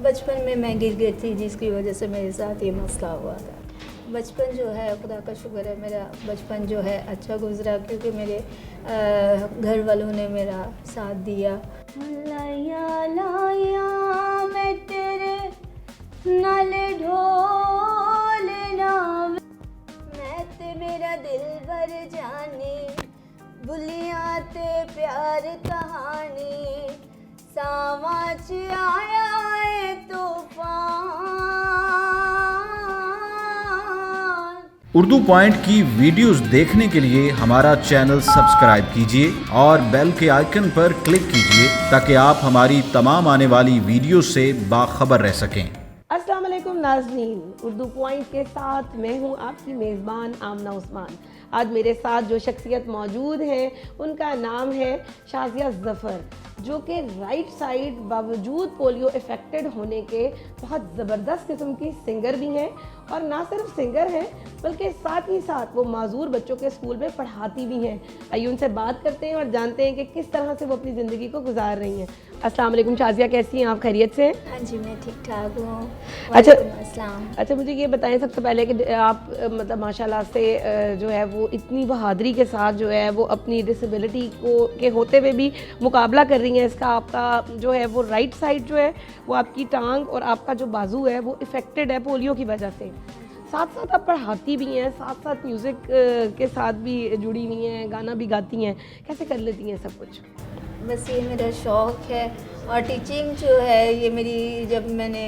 बचपन में मैं गिर गई थी जिसकी वजह से मेरे साथ ये मसला हुआ था। बचपन जो है खुदा का शुक्र है मेरा बचपन जो है अच्छा गुज़रा क्योंकि मेरे घर वालों ने मेरा साथ दिया। लाया लाया मैं तेरे नाल ढोलना मैं ते मेरा दिल भर जानी बुलियां ते प्यार कहानी सावां च आया है तूफान। उर्दू पॉइंट की वीडियोस देखने के लिए हमारा चैनल सब्सक्राइब कीजिए और बेल के आइकन पर क्लिक कीजिए ताकि आप हमारी तमाम आने वाली वीडियो से बाखबर रह सकें। अस्सलाम वालेकुम नाज़रीन, उर्दू पॉइंट के साथ मैं हूं आपकी मेज़बान आमना उस्मान। आज मेरे साथ जो शख्सियत मौजूद है उनका नाम है शाज़िया ज़फ़र, जो कि राइट साइड बावजूद पोलियो इफ़ेक्टेड होने के बहुत ज़बरदस्त किस्म की सिंगर भी हैं और ना सिर्फ सिंगर हैं बल्कि साथ ही साथ वो माजूर बच्चों के स्कूल में पढ़ाती भी हैं। आइए उनसे बात करते हैं और जानते हैं कि किस तरह से वो अपनी ज़िंदगी को गुजार रही हैं। अस्सलाम वालेकुम शाज़िया, कैसी हैं आप? खैरियत से हैं? हाँ जी, मैं ठीक ठाक हूँ। अच्छा मुझे ये बताएं सबसे पहले कि आप मतलब माशाल्लाह से जो है वो इतनी बहादुरी के साथ जो है वो अपनी डिसेबिलिटी को के होते हुए भी मुकाबला कर रही हैं इसका। आपका जो है वो राइट साइड जो है वो आपकी टांग और आपका जो बाजू है वो इफ़ेक्टेड है पोलियो की वजह से। साथ साथ आप पढ़ाती भी हैं, साथ साथ म्यूज़िक के साथ भी जुड़ी हुई हैं, गाना भी गाती हैं। कैसे कर लेती हैं सब कुछ? बस ये मेरा शौक़ है और टीचिंग जो है ये मेरी जब मैंने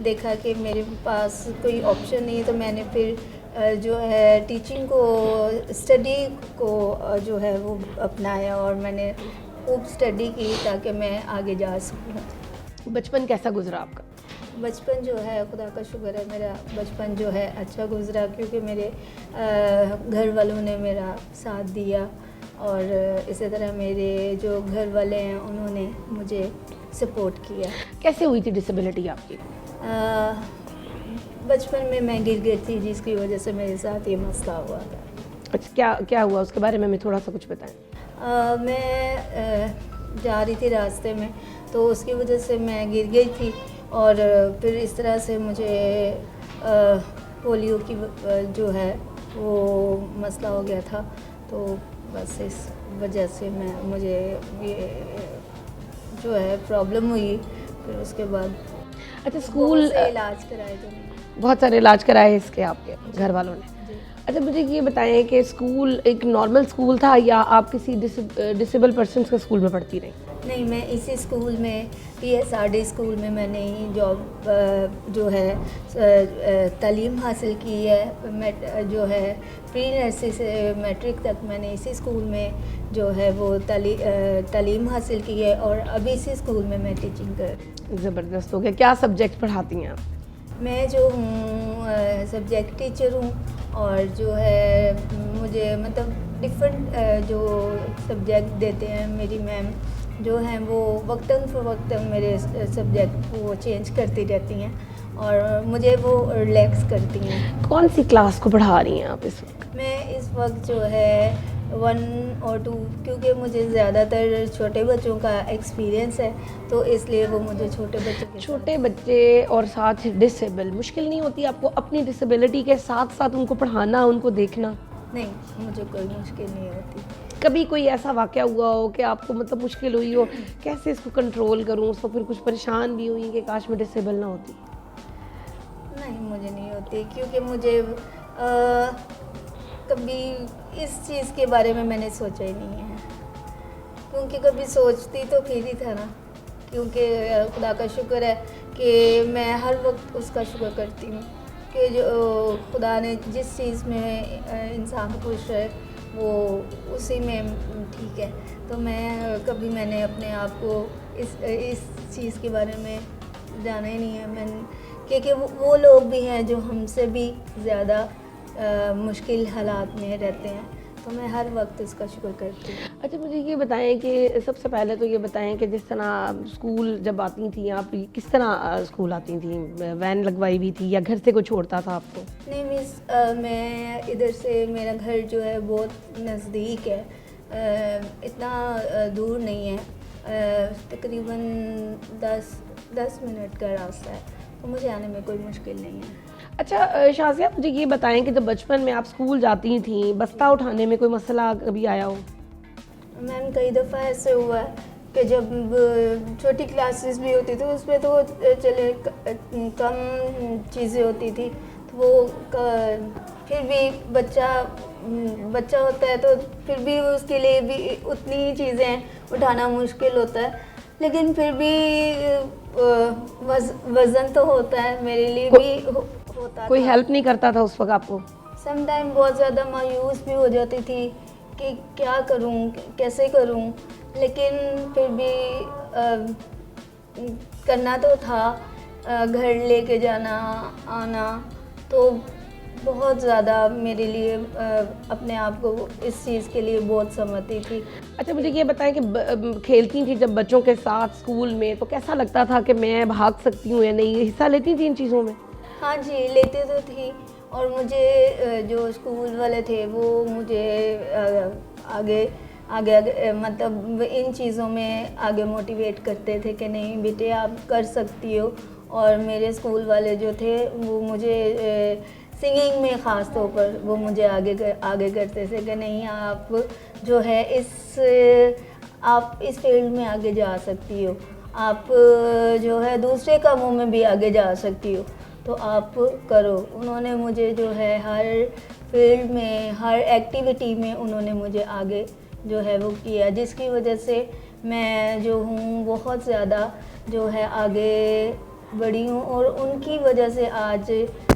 देखा कि मेरे पास कोई ऑप्शन नहीं है तो मैंने फिर जो है टीचिंग को स्टडी को जो है वो अपनाया और मैंने खूब स्टडी की ताकि मैं आगे जा सकूँ। बचपन कैसा गुजरा आपका? बचपन जो है खुदा का शुक्र है मेरा बचपन जो है अच्छा गुज़रा क्योंकि मेरे घर वालों ने मेरा साथ दिया और इसी तरह मेरे जो घर वाले हैं उन्होंने मुझे सपोर्ट किया। कैसे हुई थी डिसेबिलिटी आपकी? बचपन में मैं गिर गई थी जिसकी वजह से मेरे साथ ये मसला हुआ था। अच्छा, क्या क्या हुआ उसके बारे में हमें थोड़ा सा कुछ बताएं। मैं जा रही थी रास्ते में तो उसकी वजह से मैं गिर गई थी और फिर इस तरह से मुझे पोलियो की जो है वो मसला हो गया था। तो बस इस वजह से मुझे ये जो है प्रॉब्लम हुई। फिर उसके बाद अच्छा स्कूल बहुत से इलाज कराए थे, बहुत सारे इलाज कराए इसके आपके घर वालों ने। अच्छा मुझे ये बताएं कि स्कूल एक नॉर्मल स्कूल था या आप किसी डिसेबल पर्सन के स्कूल में पढ़ती रही? नहीं, मैं इसी स्कूल में PSRD स्कूल में मैंने ही जॉब जो है तालीम हासिल की है। जो है प्री नर्सरी से मैट्रिक तक मैंने इसी स्कूल में जो है वो तालीम हासिल की है और अभी इसी स्कूल में मैं टीचिंग कर। ज़बरदस्त हो गया। क्या सब्जेक्ट पढ़ाती हैं आप? मैं जो हूँ सब्जेक्ट टीचर हूँ और जो है मुझे मतलब डिफरेंट जो सब्जेक्ट देते हैं मेरी मैम जो हैं वो वक्तन फ़वक्तन मेरे सब्जेक्ट को चेंज करती रहती हैं और मुझे वो रिलैक्स करती हैं। कौन सी क्लास को पढ़ा रही हैं आप इस वक्त? मैं इस वक्त जो है 1 और 2 क्योंकि मुझे ज़्यादातर छोटे बच्चों का एक्सपीरियंस है तो इसलिए वो मुझे छोटे बच्चे और साथ डिसेबल मुश्किल नहीं होती आपको अपनी डिसेबिलिटी के साथ साथ उनको पढ़ाना, उनको देखना? नहीं, मुझे कोई मुश्किल नहीं होती। कभी कोई ऐसा वाक़या हुआ हो कि आपको मतलब मुश्किल हुई हो कैसे इसको कंट्रोल करूं, उसको फिर कुछ परेशान भी हुई कि काश मैं डिसेबल ना होती? नहीं, मुझे नहीं होती क्योंकि मुझे कभी इस चीज़ के बारे में मैंने सोचा ही नहीं है क्योंकि कभी सोचती तो फिर ही था ना। क्योंकि खुदा का शुक्र है कि मैं हर वक्त उसका शुक्र करती हूँ कि जो खुदा ने जिस चीज़ में इंसान खुश है वो उसी में ठीक है। तो मैंने अपने आप को इस चीज़ के बारे में जाना ही नहीं है। क्योंकि वो लोग भी हैं जो हमसे भी ज़्यादा मुश्किल हालात में रहते हैं तो मैं हर वक्त उसका शुक्र करती हूँ। अच्छा मुझे ये बताएं कि सबसे पहले तो ये बताएं कि जिस तरह स्कूल जब आती थी आप किस तरह स्कूल आती थी? वैन लगवाई हुई थी या घर से कोई छोड़ता था आपको? नहीं मिस, मैं इधर से मेरा घर जो है बहुत नज़दीक है, इतना दूर नहीं है, तकरीबन 10 मिनट का रास्ता है, तो मुझे आने में कोई मुश्किल नहीं है। अच्छा शाज़िया, मुझे ये बताएं कि जब बचपन में आप स्कूल जाती थी, बस्ता उठाने में कोई मसला कभी आया हो? मैम कई दफ़ा ऐसे हुआ है कि जब छोटी क्लासेस भी होती थी उसमें तो चले कम चीज़ें होती थी, तो वो फिर भी बच्चा होता है तो फिर भी उसके लिए भी उतनी ही चीज़ें उठाना मुश्किल होता है, लेकिन फिर भी वज़न तो होता है, मेरे लिए भी होता कोई था। हेल्प नहीं करता था उस वक्त आपको? सम टाइम बहुत ज़्यादा मायूस भी हो जाती थी कि क्या करूं, कैसे करूं, लेकिन फिर भी करना तो था। घर लेके जाना आना तो बहुत ज़्यादा मेरे लिए अपने आप को इस चीज़ के लिए बहुत समझती थी। अच्छा मुझे ये बताएं कि खेलती थी जब बच्चों के साथ स्कूल में, तो कैसा लगता था कि मैं भाग सकती हूँ या नहीं? हिस्सा लेती थी इन चीज़ों में? हाँ जी, लेते तो थी, और मुझे जो स्कूल वाले थे वो मुझे आगे आगे आगे मतलब इन चीज़ों में आगे मोटिवेट करते थे कि नहीं बेटे आप कर सकती हो। और मेरे स्कूल वाले जो थे वो मुझे सिंगिंग में ख़ास तौर पर वो मुझे आगे करते थे कि नहीं आप जो है आप इस फील्ड में आगे जा सकती हो, आप जो है दूसरे कामों में भी आगे जा सकती हो, तो आप करो। उन्होंने मुझे जो है हर फील्ड में, हर एक्टिविटी में उन्होंने मुझे आगे जो है वो किया, जिसकी वजह से मैं जो हूँ बहुत ज़्यादा जो है आगे बढ़ी हूँ, और उनकी वजह से आज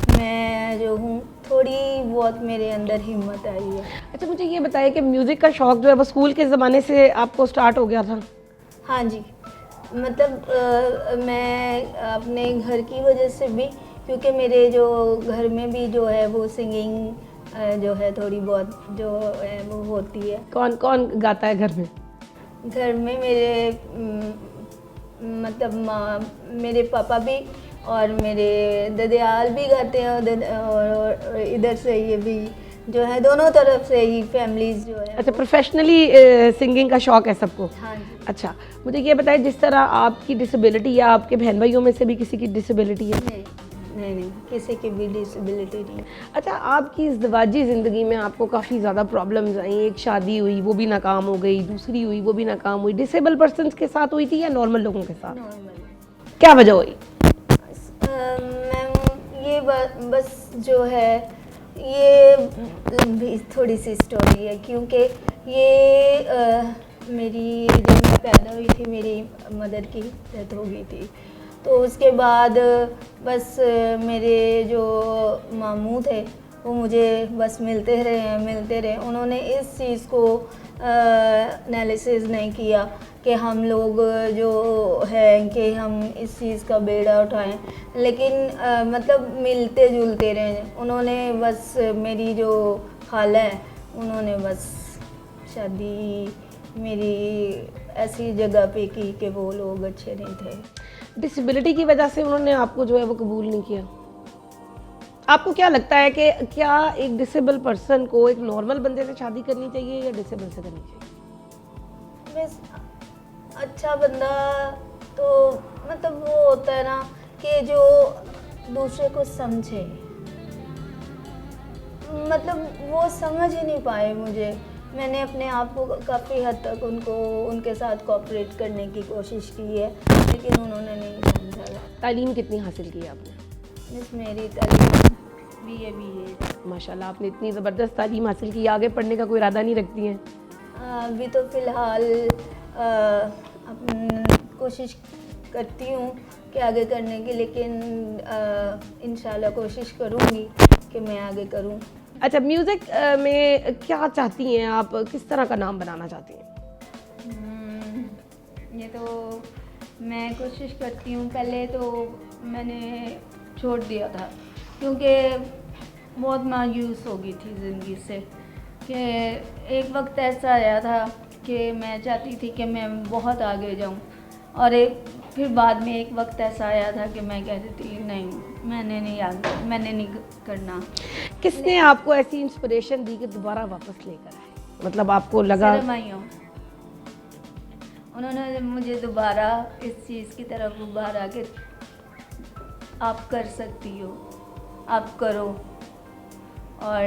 मैं जो हूँ थोड़ी बहुत मेरे अंदर हिम्मत आई है। अच्छा मुझे ये बताइए कि म्यूज़िक का शौक़ जो है वो स्कूल के ज़माने से आपको स्टार्ट हो गया था? हाँ जी, मतलब मैं अपने घर की वजह से भी, क्योंकि मेरे जो घर में भी जो है वो सिंगिंग जो है थोड़ी बहुत जो है वो होती है। कौन कौन गाता है घर में? घर में मेरे मतलब मेरे पापा भी और मेरे ददियाल भी गाते हैं, और इधर से ये भी जो है दोनों तरफ से ही फैमिलीज जो है। अच्छा प्रोफेशनली सिंगिंग का शौक़ है सबको? हाँ जी। अच्छा मुझे ये बताइए, जिस तरह आपकी डिसेबिलिटी या आपके बहन भाइयों में से भी किसी की डिसेबिलिटी है? नहीं, किसी की भी डिसेबिलिटी नहीं। अच्छा आपकी इज़्दिवाजी ज़िंदगी में आपको काफ़ी ज़्यादा प्रॉब्लम्स आई, एक शादी हुई वो भी नाकाम हो गई, दूसरी हुई वो भी नाकाम हुई, डिसेबल पर्सन्स के साथ हुई थी या नॉर्मल लोगों के साथ? नॉर्मल। क्या वजह हुई? मैम ये बस जो है ये लंबी थोड़ी सी स्टोरी है, क्योंकि ये मेरी जब मैं पैदा हुई थी मेरी मदर की डेथ हो गई थी, तो उसके बाद बस मेरे जो मामू थे वो मुझे बस मिलते रहे। उन्होंने इस चीज़ को एनालिसिस नहीं किया कि हम लोग जो हैं कि हम इस चीज़ का बेड़ा उठाएं, लेकिन मतलब मिलते जुलते रहे। उन्होंने बस मेरी जो खाला है उन्होंने बस शादी मेरी ऐसी जगह पे की कि वो लोग अच्छे नहीं थे। डिसेबिलिटी की वजह से उन्होंने आपको जो है वो कबूल नहीं किया? आपको क्या लगता है कि क्या एक डिसेबल पर्सन को एक नॉर्मल बंदे से शादी करनी चाहिए या डिसेबल से करनी चाहिए? बस अच्छा बंदा तो मतलब वो होता है ना कि जो दूसरे को समझे, मतलब वो समझ ही नहीं पाए मुझे। मैंने अपने आप को काफ़ी हद तक उनके साथ कोऑपरेट करने की कोशिश की है, लेकिन उन्होंने नहीं समझा। तालीम कितनी हासिल की आपने? बस मेरी तालीम BA। माशाल्लाह आपने इतनी ज़बरदस्त तालीम हासिल की, आगे पढ़ने का कोई इरादा नहीं रखती हैं? अभी तो फ़िलहाल कोशिश करती हूँ कि आगे करने की, लेकिन इंशाल्लाह कोशिश करूँगी कि मैं आगे करूँ। अच्छा म्यूज़िक में क्या चाहती हैं आप, किस तरह का नाम बनाना चाहती हैं? ये तो मैं कोशिश करती हूँ, पहले तो मैंने छोड़ दिया था क्योंकि बहुत मायूस हो गई थी ज़िंदगी से, कि एक वक्त ऐसा आया था कि मैं चाहती थी कि मैं बहुत आगे जाऊँ, और फिर बाद में एक वक्त ऐसा आया था कि मैं कहती थी नहीं मैंने नहीं करना। किसने आपको ऐसी इंस्पिरेशन दी कि दोबारा वापस लेकर आए? मतलब आपको लगा उन्होंने मुझे दोबारा इस चीज़ की तरफ उभारा कि आप कर सकती हो, आप करो। और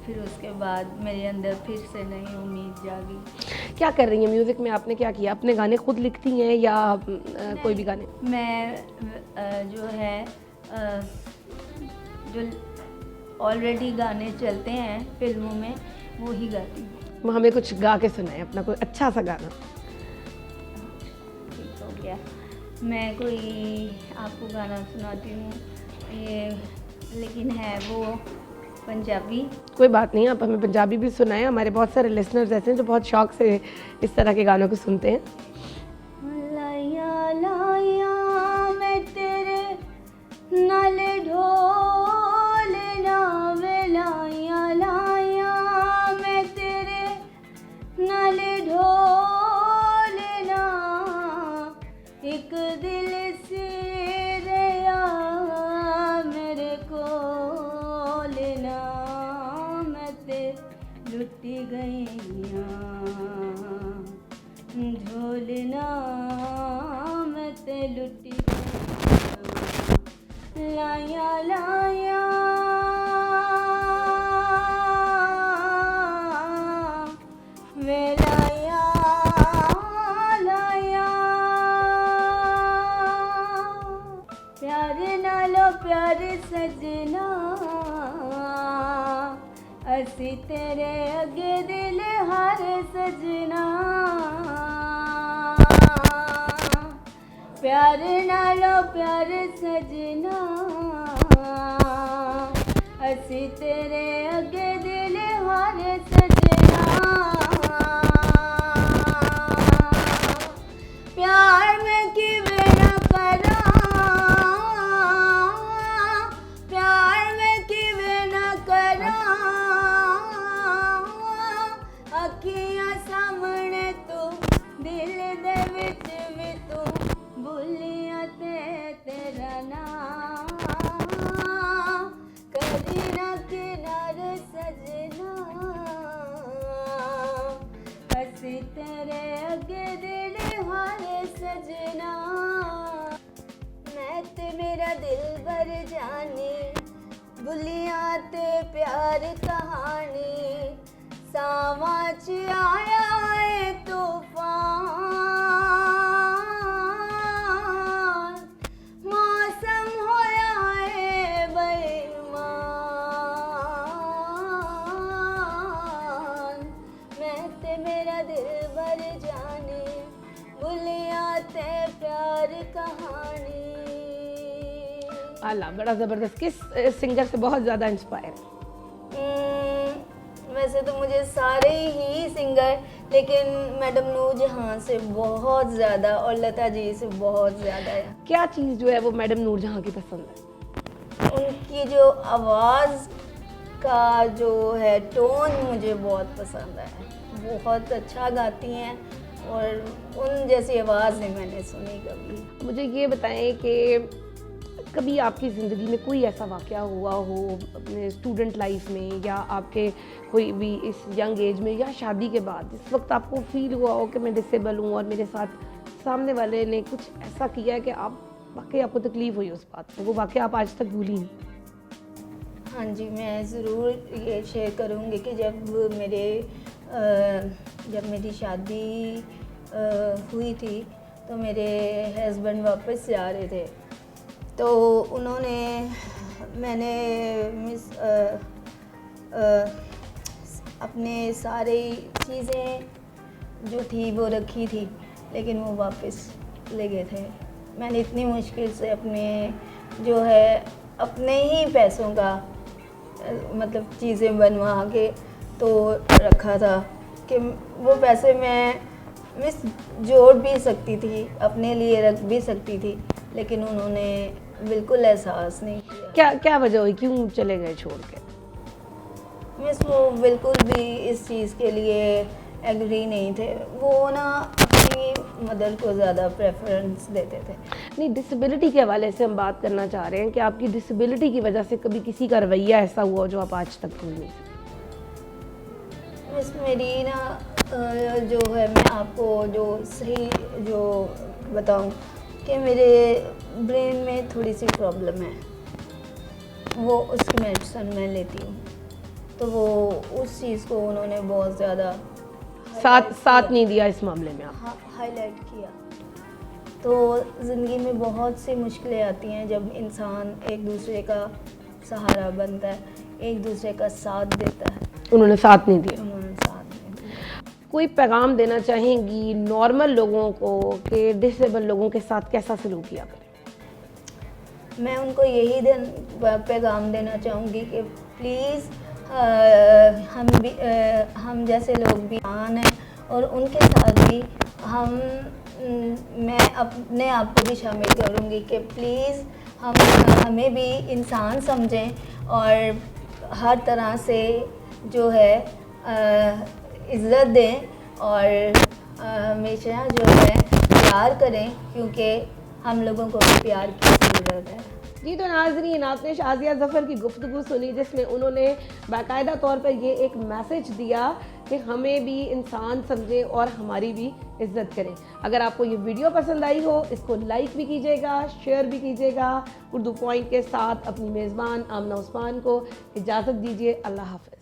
फिर उसके बाद मेरे अंदर फिर से नई उम्मीद जागी। क्या कर रही हैं म्यूज़िक में? आपने क्या किया? अपने गाने खुद लिखती हैं या कोई भी गाने? मैं जो है जो ऑलरेडी गाने चलते हैं फिल्मों में वो ही गाती हूँ। वो हमें कुछ गा के सुनाएं, अपना कोई अच्छा सा गाना। ठीक हो गया, मैं कोई आपको गाना सुनाती हूँ, ये लेकिन है वो पंजाबी। कोई बात नहीं, आप हमें पंजाबी भी सुनाएं। हमारे बहुत सारे लिसनर्स ऐसे हैं जो बहुत शौक से इस तरह के गानों को सुनते हैं। लाया लाया मैं तेरे नाल ढोल ना वे, लाया लाया मैं तेरे नाल ढोल ना, एक दिल से दया मेरे कोल ना, मैं ते लुटी गईयां झोलना, मैं ते लुटी गईयां। लाया लाया वे, लाया लाया प्यार नालो प्यार सजना, असी तेरे अगे दिल हार सजना, प्यार नालो प्यार सजना, असी तेरे अगे दिल हार सजना, प्यार में किवें ना करा, प्यार में किवें ना करा, अखियां सामने तू दिल दे विच भी तू भुलिया ते तेरा नाम, कदी ना किनारे सजना, असी तेरे अगे दिल हारे सजना, मैं ते मेरा दिल भर जानी, भुलिया ते प्यार कहानी, सावां च आया है तूफान, मौसम होया है बेईमान, मैं ते मेरा दिल भर जाने, भुलिया ते प्यार कहानी। अल्लाह, बड़ा ज़बरदस्त। किस सिंगर से बहुत ज़्यादा इंस्पायर? वैसे तो मुझे सारे ही सिंगर, लेकिन मैडम नूरजहां से बहुत ज़्यादा और लता जी से बहुत ज़्यादा है। क्या चीज़ जो है वो मैडम नूरजहां की पसंद है? उनकी जो आवाज़ का जो है टोन मुझे बहुत पसंद है, बहुत अच्छा गाती हैं और उन जैसी आवाज़ नहीं मैंने सुनी कभी। मुझे ये बताएं कि कभी आपकी ज़िंदगी में कोई ऐसा वाक़या हुआ हो अपने स्टूडेंट लाइफ में या आपके कोई भी इस यंग एज में या शादी के बाद, जिस वक्त आपको फील हुआ हो कि मैं डिसेबल हूँ और मेरे साथ सामने वाले ने कुछ ऐसा किया है कि आप वाकई आपको तकलीफ़ हुई उस बात पर, वो वाक़या आप आज तक भूली नहीं? हाँ जी, मैं ज़रूर ये शेयर करूँगी कि जब मेरी शादी हुई थी तो मेरे हस्बैंड वापस जा रहे थे, तो मैंने अपने सारे चीज़ें जो थी वो रखी थी, लेकिन वो वापस ले गए थे। मैंने इतनी मुश्किल से अपने ही पैसों का मतलब चीज़ें बनवा के तो रखा था कि वो पैसे मैं जोड़ भी सकती थी, अपने लिए रख भी सकती थी, लेकिन उन्होंने बिल्कुल एहसास नहीं किया। क्या वजह हुई, क्यों चले गए छोड़ के? मिस वो बिल्कुल भी इस चीज़ के लिए एग्री नहीं थे, वो ना अपनी मदर को ज़्यादा प्रेफरेंस देते थे। नहीं, डिसेबिलिटी के हवाले से हम बात करना चाह रहे हैं कि आपकी डिसेबिलिटी की वजह से कभी किसी का रवैया ऐसा हुआ जो आप आज तक भूल नहीं सकते? मिस मेरी ना जो है मैं आपको जो सही जो बताऊं कि मेरे ब्रेन में थोड़ी सी प्रॉब्लम है, वो उसकी मेडिसिन मैं लेती हूँ, तो वो उस चीज़ को उन्होंने बहुत ज़्यादा साथ नहीं दिया इस मामले में आप। हाईलाइट किया। तो ज़िंदगी में बहुत सी मुश्किलें आती हैं जब इंसान एक दूसरे का सहारा बनता है, एक दूसरे का साथ देता है। उन्होंने साथ नहीं दिया। उन्होंने साथ नहीं दिया। कोई पैगाम देना चाहेंगी नॉर्मल लोगों को कि डिसेबल लोगों के साथ कैसा सलूक किया करें? मैं उनको यही पैगाम देना चाहूँगी कि प्लीज़ हम जैसे लोग भी इंसान हैं और उनके साथ भी मैं अपने आप को भी शामिल करूँगी कि प्लीज़ हमें भी इंसान समझें और हर तरह से जो है इज़्ज़त दें और हमेशा जो है प्यार करें, क्योंकि हम लोगों को भी प्यार की ज़रूरत है। जी, तो नाज़रीन, आपने शाज़िया ज़फ़र की गुफ्तगू सुनी जिसमें उन्होंने बाकायदा तौर पर ये एक मैसेज दिया कि हमें भी इंसान समझें और हमारी भी इज़्ज़त करें। अगर आपको ये वीडियो पसंद आई हो, इसको लाइक भी कीजिएगा, शेयर भी कीजिएगा। उर्दू पॉइंट के साथ अपनी मेज़बान आमना उस्मान को इजाज़त दीजिए। अल्लाह हाफ़िज़।